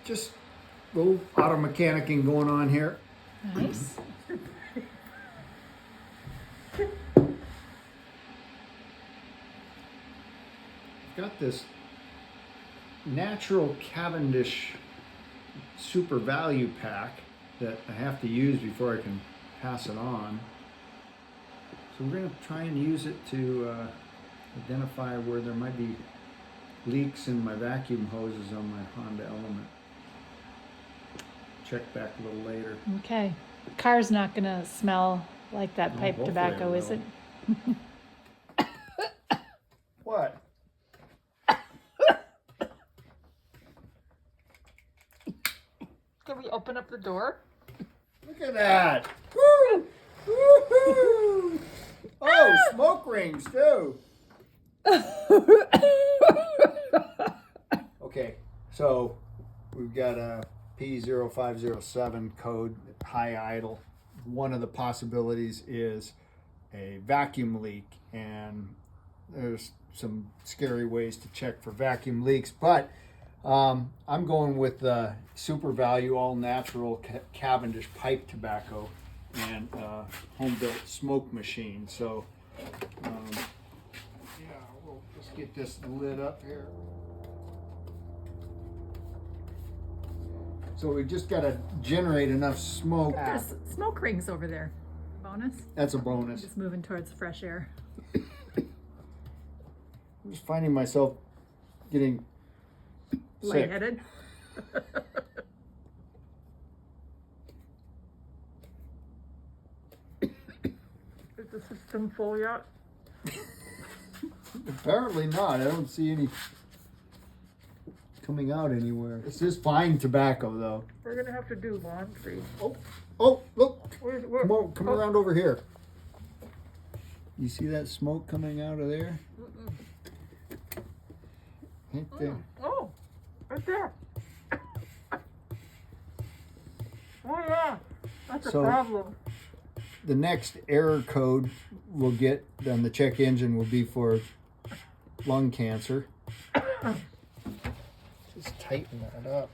Just a little auto mechanicking going on here. Nice. Got this natural Cavendish super value pack that I have to use before I can pass it on. So we're going to try and use it to identify where there might be leaks in my vacuum hoses on my Honda Element. Check back a little later. Okay. Car's not gonna smell like that No, pipe hopefully tobacco, it is it? What? Can we open up the door? Look at that! Woo! Woo-hoo! Oh, smoke rings too. Okay, so we've got a P0507 code, high idle. One of the possibilities is a vacuum leak, and there's some scary ways to check for vacuum leaks, but I'm going with the Super Value all natural Cavendish pipe tobacco and home built smoke machine. So yeah, we'll just get this lid up here. So we just got to generate enough smoke. There's smoke rings over there. Bonus. That's a bonus. Just moving towards fresh air. I'm just finding myself getting sick. Lightheaded. Is the system full yet? Apparently not. I don't see any coming out anywhere. This is fine tobacco though. We're gonna have to do laundry. Oh, look. Where, Come around over here. You see that smoke coming out of there? Right there. Oh, right there. Oh yeah, that's So- a problem. The next error code we'll get on the check engine will be for lung cancer. Just tighten that up.